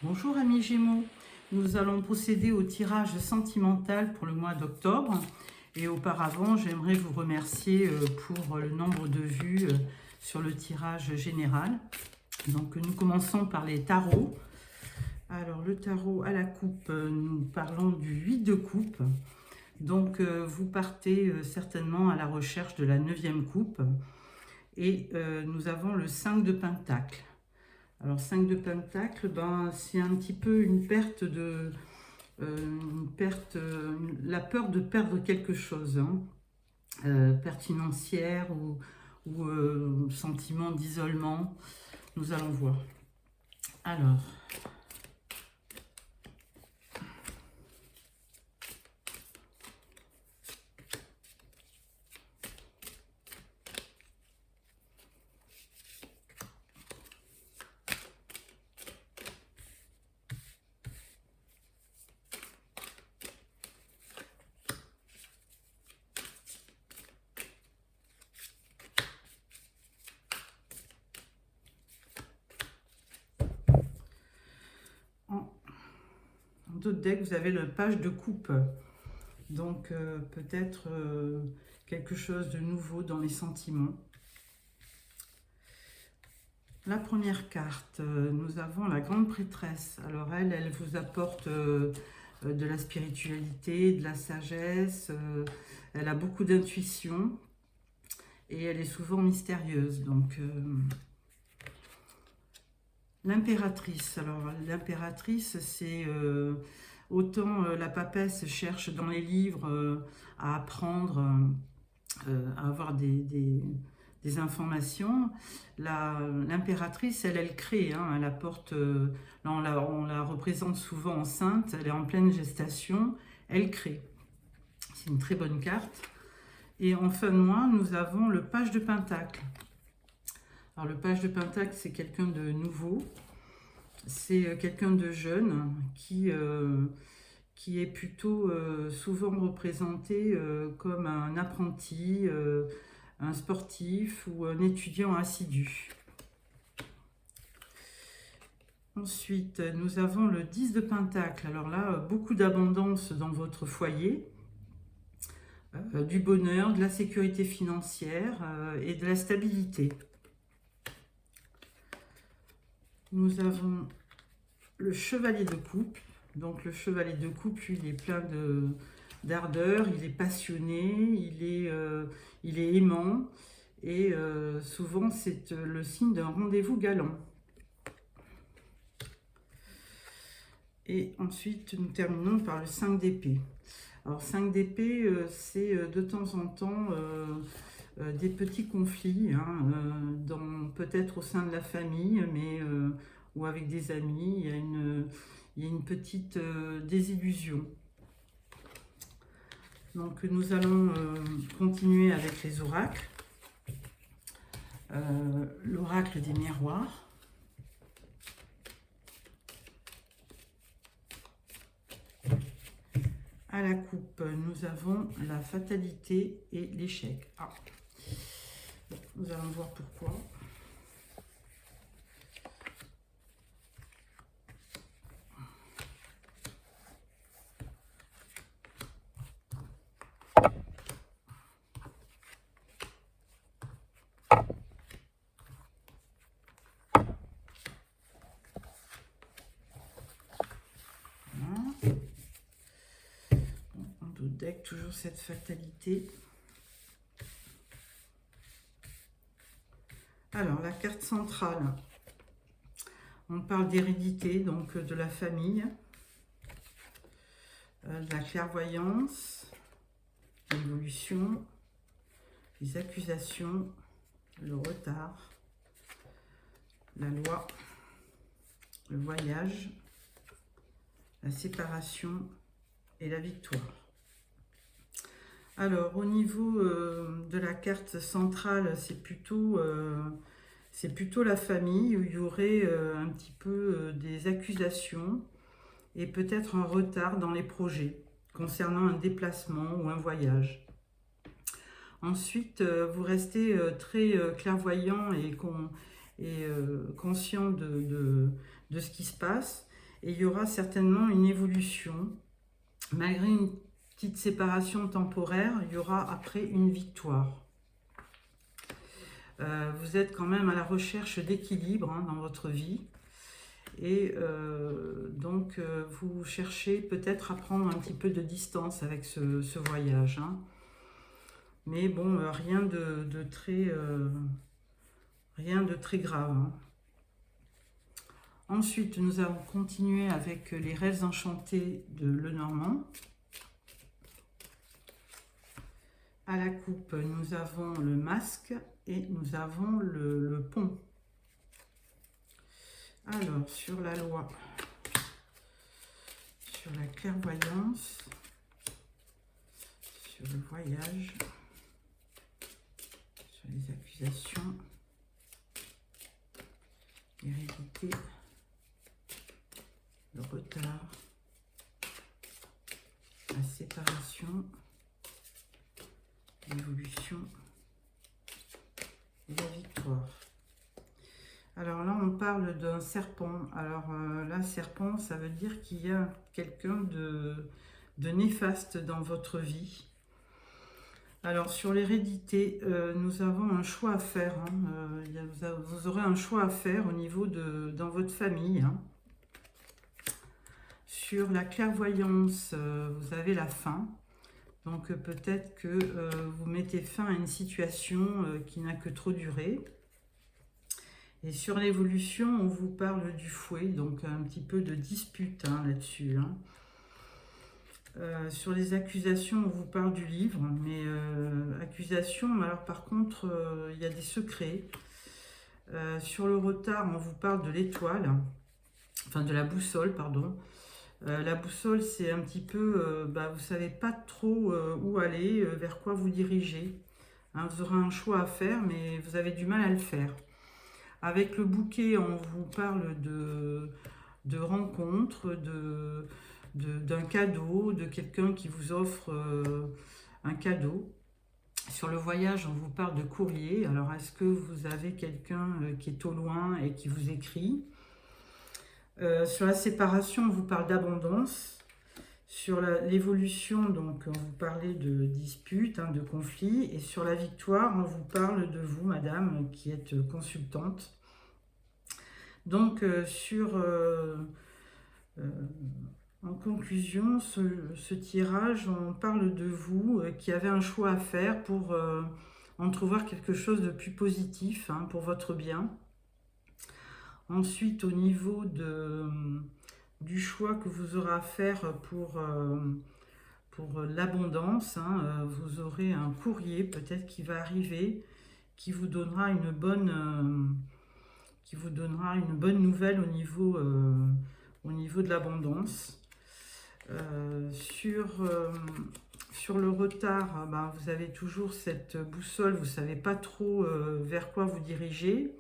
Bonjour amis Gémeaux, nous allons procéder au tirage sentimental pour le mois d'octobre et auparavant j'aimerais vous remercier pour le nombre de vues sur le tirage général. Donc nous commençons par les tarots. Alors le tarot à la coupe, nous parlons du 8 de coupe. Donc vous partez certainement à la recherche de la 9e coupe et nous avons le 5 de pentacle. Alors 5 de pentacle, ben, c'est un petit peu une perte de... la peur de perdre quelque chose, hein. Perte financière ou sentiment d'isolement. Nous allons voir. Alors... En d'autres decks, vous avez le page de coupe. Donc peut-être quelque chose de nouveau dans les sentiments. La première carte, nous avons la grande prêtresse. Alors elle vous apporte de la spiritualité, de la sagesse. Elle a beaucoup d'intuition et elle est souvent mystérieuse. Donc l'impératrice. Alors l'impératrice, c'est autant la papesse cherche dans les livres à apprendre, à avoir des informations. L'impératrice, elle crée, hein, elle apporte, là on la représente souvent enceinte, elle est en pleine gestation, elle crée. C'est une très bonne carte. Et en fin de mois, nous avons le page de pentacle. Alors le page de pentacle, c'est quelqu'un de nouveau, c'est quelqu'un de jeune qui est plutôt souvent représenté comme un apprenti, un sportif ou un étudiant assidu. Ensuite, nous avons le 10 de pentacle. Alors là, beaucoup d'abondance dans votre foyer, du bonheur, de la sécurité financière et de la stabilité. Nous avons le chevalier de coupe. Donc le chevalier de coupe, lui, il est plein d'ardeur, il est passionné, il est aimant et souvent c'est le signe d'un rendez-vous galant. Et ensuite nous terminons par le 5 d'épée. Alors 5 d'épée, c'est de temps en temps des petits conflits, hein, peut-être au sein de la famille, mais ou avec des amis, il y a une petite désillusion. Donc nous allons continuer avec les oracles. L'oracle des miroirs. À la coupe, nous avons la fatalité et l'échec. Ah. Bon, nous allons voir pourquoi. Deck, toujours cette fatalité. Alors, la carte centrale, on parle d'hérédité, donc de la famille, de la clairvoyance, l'évolution, les accusations, le retard, la loi, le voyage, la séparation et la victoire. Alors, au niveau de la carte centrale, c'est plutôt la famille où il y aurait un petit peu des accusations et peut-être un retard dans les projets concernant un déplacement ou un voyage. Ensuite, vous restez très clairvoyant et conscient de ce qui se passe. Et il y aura certainement une évolution. Malgré une petite séparation temporaire, il y aura après une victoire. Vous êtes quand même à la recherche d'équilibre dans votre vie. Et donc, vous cherchez peut-être à prendre un petit peu de distance avec ce voyage. Mais bon, rien de très grave. Ensuite, nous allons continuer avec les rêves enchantés de Lenormand. À la coupe, nous avons le masque et nous avons le pont. Alors, sur la loi, sur la clairvoyance, sur le voyage, sur les accusations, l'hérédité, le retard, la séparation, l'évolution et la victoire. Alors là, on parle d'un serpent. Alors là, serpent, ça veut dire qu'il y a quelqu'un de néfaste dans votre vie. Alors sur l'hérédité, nous avons un choix à faire. Vous aurez un choix à faire au niveau dans votre famille. Sur la clairvoyance, vous avez la fin. Donc peut-être que vous mettez fin à une situation qui n'a que trop duré. Et sur l'évolution, on vous parle du fouet, donc un petit peu de dispute là-dessus. Sur les accusations, on vous parle du livre, mais accusations, alors par contre, il y a des secrets. Sur le retard, on vous parle de l'étoile, enfin de la boussole, pardon. La boussole, c'est un petit peu, vous ne savez pas trop où aller, vers quoi vous diriger. Vous aurez un choix à faire, mais vous avez du mal à le faire. Avec le bouquet, on vous parle de rencontres, d'un cadeau, de quelqu'un qui vous offre un cadeau. Sur le voyage, on vous parle de courrier. Alors, est-ce que vous avez quelqu'un qui est au loin et qui vous écrit? Sur la séparation, on vous parle d'abondance. Sur l'évolution, donc, on vous parlait de disputes, de conflits. Et sur la victoire, on vous parle de vous, madame, qui êtes consultante. Donc, en conclusion, ce tirage, on parle de vous qui avez un choix à faire pour entrevoir quelque chose de plus positif pour votre bien. Ensuite, au niveau du choix que vous aurez à faire pour l'abondance, vous aurez un courrier peut-être qui va arriver, qui vous donnera une bonne nouvelle au niveau de l'abondance. Sur le retard, vous avez toujours cette boussole, vous ne savez pas trop vers quoi vous diriger,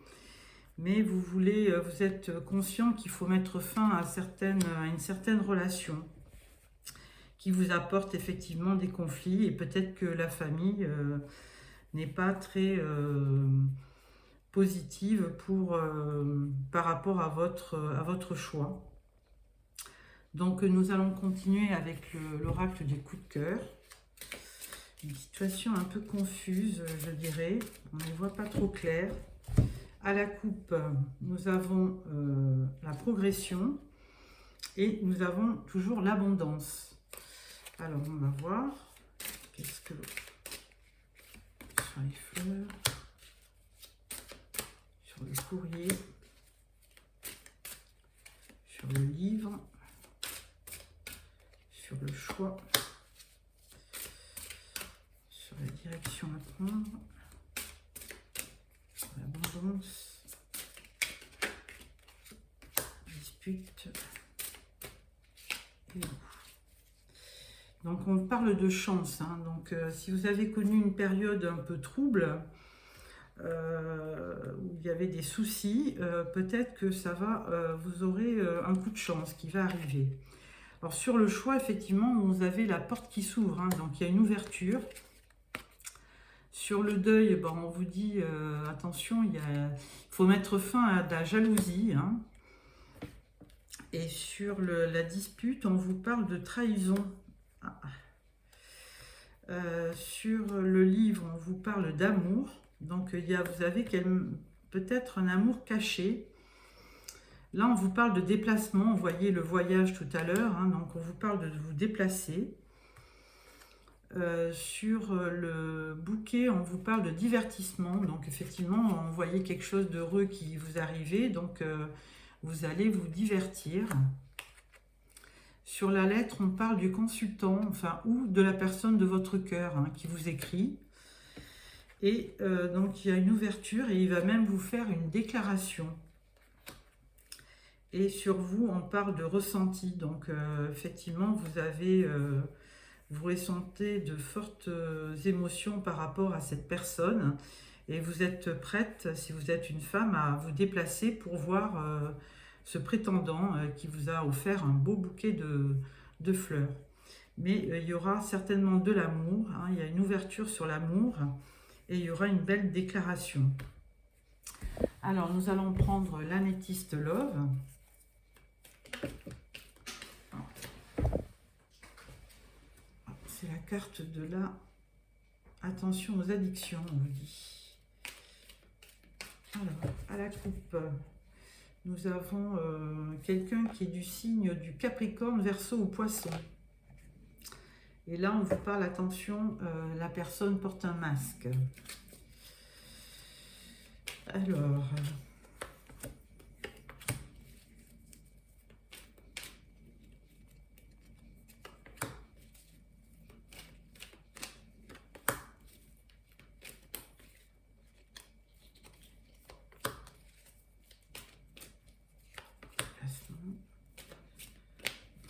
mais vous êtes conscient qu'il faut mettre fin à une certaine relation qui vous apporte effectivement des conflits, et peut-être que la famille n'est pas très positive par rapport à votre choix. Donc nous allons continuer avec l'oracle des coups de cœur. Une situation un peu confuse, je dirais. On ne voit pas trop clair. À la coupe, nous avons la progression et nous avons toujours l'abondance. Alors on va voir. Qu'est-ce que sur les fleurs, sur le courrier, sur le livre, sur le choix, sur la direction à prendre, sur l'abondance, dispute et donc on parle de chance. Donc si vous avez connu une période un peu trouble, où il y avait des soucis, peut-être que vous aurez un coup de chance qui va arriver. Alors sur le choix, effectivement, vous avez la porte qui s'ouvre, donc il y a une ouverture. Sur le deuil, on vous dit attention, il faut mettre fin à de la jalousie. Et sur la dispute, on vous parle de trahison. Ah. Sur le livre, on vous parle d'amour. Donc, vous avez peut-être un amour caché. Là, on vous parle de déplacement. Vous voyez le voyage tout à l'heure. Hein, donc, on vous parle de vous déplacer. Sur le bouquet, on vous parle de divertissement. Donc, effectivement, on voyait quelque chose d'heureux qui vous arrivait. Donc, vous allez vous divertir. Sur la lettre, on parle du consultant, enfin, ou de la personne de votre cœur hein, qui vous écrit. Et donc, il y a une ouverture et il va même vous faire une déclaration. Et sur vous, on parle de ressenti. Donc, effectivement, vous ressentez de fortes émotions par rapport à cette personne. Et vous êtes prête, si vous êtes une femme, à vous déplacer pour voir ce prétendant qui vous a offert un beau bouquet de fleurs. Mais il y aura certainement de l'amour, hein, il y a une ouverture sur l'amour et il y aura une belle déclaration. Alors, nous allons prendre l'améthyste Love. C'est la carte de la attention aux addictions, on vous dit. Alors, à la coupe, nous avons quelqu'un qui est du signe du Capricorne, Verseau ou Poisson. Et là, on vous parle, attention, la personne porte un masque. Alors...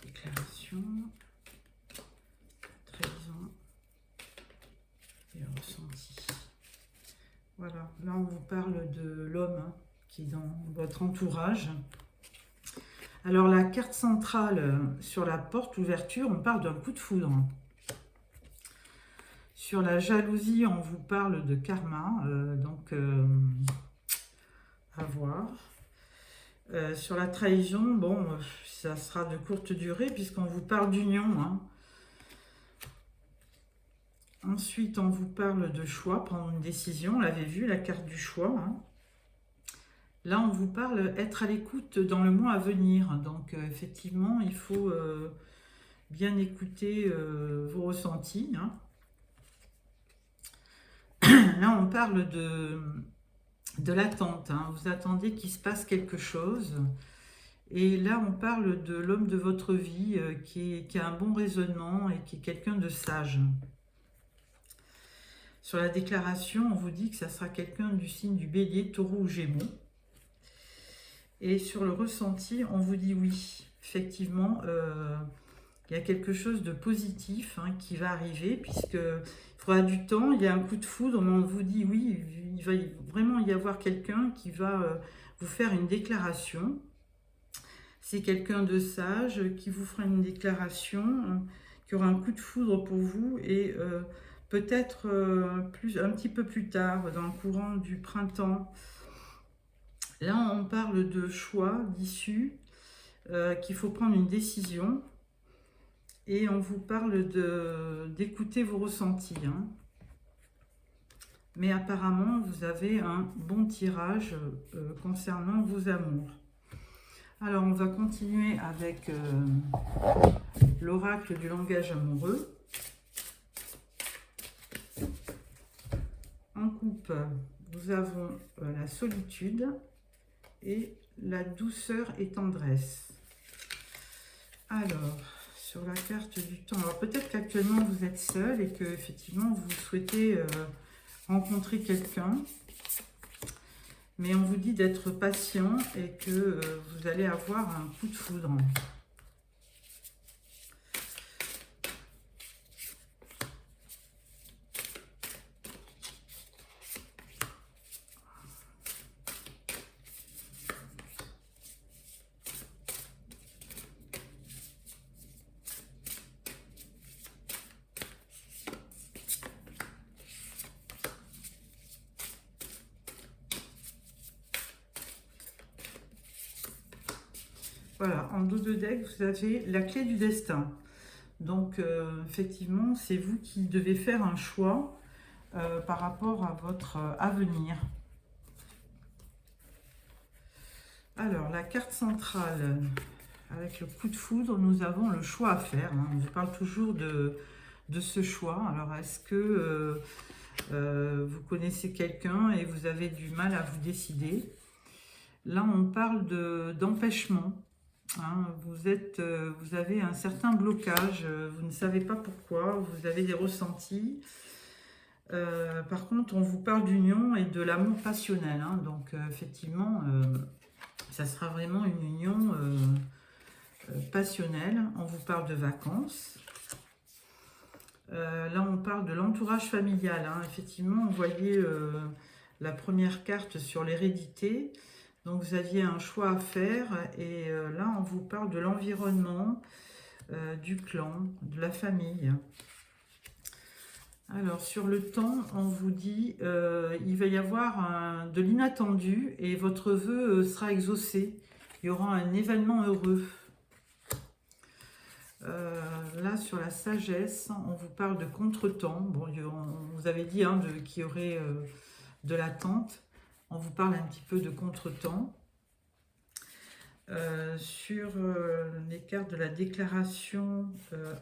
déclaration, trahison et ressenti. Voilà, là on vous parle de l'homme hein, qui est dans votre entourage. Alors la carte centrale sur la porte ouverture, on parle d'un coup de foudre. Sur la jalousie, on vous parle de karma, donc à voir. Sur la trahison, bon, ça sera de courte durée puisqu'on vous parle d'union. Hein. Ensuite, on vous parle de choix, prendre une décision. On l'avait vu, la carte du choix. Hein. Là, on vous parle être à l'écoute dans le mois à venir. Donc, effectivement, il faut bien écouter vos ressentis. Hein. Là, on parle de l'attente. Hein. Vous attendez qu'il se passe quelque chose. Et là, on parle de l'homme de votre vie qui a un bon raisonnement et qui est quelqu'un de sage. Sur la déclaration, on vous dit que ça sera quelqu'un du signe du Bélier, Taureau ou Gémeaux. Et sur le ressenti, on vous dit oui. Effectivement, il y a quelque chose de positif hein, qui va arriver, puisqu'il faudra du temps, il y a un coup de foudre, mais on vous dit oui, il va vraiment y avoir quelqu'un qui va vous faire une déclaration. C'est quelqu'un de sage qui vous fera une déclaration, qui aura un coup de foudre pour vous, et peut-être un petit peu plus tard, dans le courant du printemps. Là, on parle de choix, d'issue, qu'il faut prendre une décision. Et on vous parle d'écouter vos ressentis. Hein. Mais apparemment, vous avez un bon tirage concernant vos amours. Alors, on va continuer avec l'oracle du langage amoureux. En coupe, nous avons la solitude et la douceur et tendresse. Alors, sur la carte du temps, alors peut-être qu'actuellement vous êtes seul et que effectivement vous souhaitez rencontrer quelqu'un, mais on vous dit d'être patient et que vous allez avoir un coup de foudre. Voilà, en dos de deck, vous avez la clé du destin. Donc, effectivement, c'est vous qui devez faire un choix par rapport à votre avenir. Alors, la carte centrale, avec le coup de foudre, nous avons le choix à faire. Hein. On vous parle toujours de ce choix. Alors, est-ce que vous connaissez quelqu'un et vous avez du mal à vous décider? Là, on parle d'empêchement. Hein. Vous avez un certain blocage, vous ne savez pas pourquoi, vous avez des ressentis. Par contre, on vous parle d'union et de l'amour passionnel. Hein. Donc, effectivement, ça sera vraiment une union passionnelle. On vous parle de vacances. Là, on parle de l'entourage familial. Hein. Effectivement, vous voyez la première carte sur l'hérédité. Donc, vous aviez un choix à faire. Et là, on vous parle de l'environnement, du clan, de la famille. Alors, sur le temps, on vous dit il va y avoir de l'inattendu et votre vœu sera exaucé. Il y aura un événement heureux. Là, sur la sagesse, on vous parle de contretemps. Bon, on vous avait dit hein, qu'il y aurait de l'attente. On vous parle un petit peu de contretemps. Sur les cartes de la déclaration,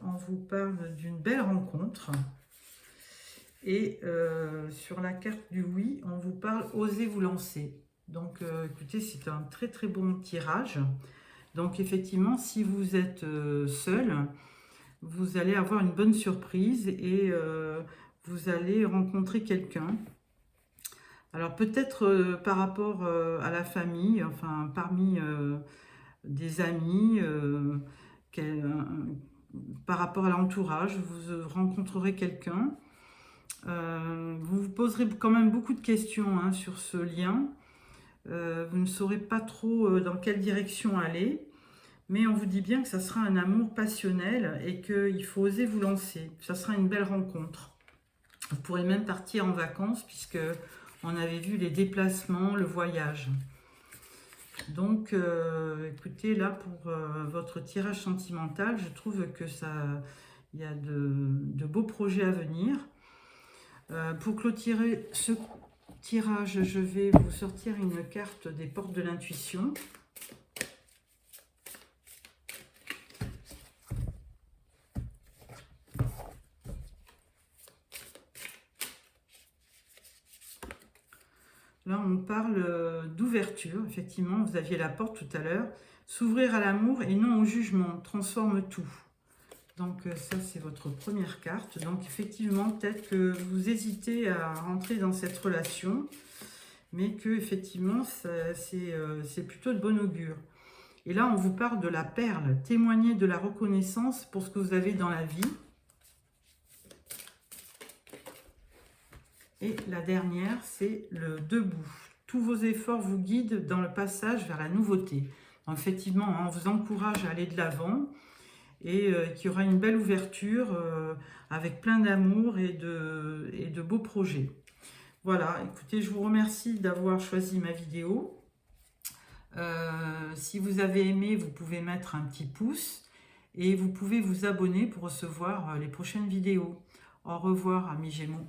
on vous parle d'une belle rencontre. Et sur la carte du oui, on vous parle « Osez vous lancer ». Donc, écoutez, c'est un très très bon tirage. Donc, effectivement, si vous êtes seul, vous allez avoir une bonne surprise et vous allez rencontrer quelqu'un. Alors, peut-être par rapport à la famille, enfin, parmi des amis, par rapport à l'entourage, vous rencontrerez quelqu'un. Vous vous poserez quand même beaucoup de questions hein, sur ce lien. Vous ne saurez pas trop dans quelle direction aller. Mais on vous dit bien que ça sera un amour passionnel et qu'il faut oser vous lancer. Ça sera une belle rencontre. Vous pourrez même partir en vacances puisque on avait vu les déplacements, le voyage. Donc, écoutez, là, pour votre tirage sentimental, je trouve que il y a de beaux projets à venir. Pour clôturer ce tirage, je vais vous sortir une carte des portes de l'intuition. Là, on parle d'ouverture. Effectivement, vous aviez la porte tout à l'heure. S'ouvrir à l'amour et non au jugement transforme tout. Donc ça, c'est votre première carte. Donc effectivement, peut-être que vous hésitez à rentrer dans cette relation, mais que effectivement, c'est plutôt de bon augure. Et là, on vous parle de la perle. Témoigner de la reconnaissance pour ce que vous avez dans la vie. Et la dernière, c'est le debout. Tous vos efforts vous guident dans le passage vers la nouveauté. Donc, effectivement, on vous encourage à aller de l'avant et qu'il y aura une belle ouverture avec plein d'amour et de beaux projets. Voilà, écoutez, je vous remercie d'avoir choisi ma vidéo. Si vous avez aimé, vous pouvez mettre un petit pouce et vous pouvez vous abonner pour recevoir les prochaines vidéos. Au revoir, amis Gémeaux.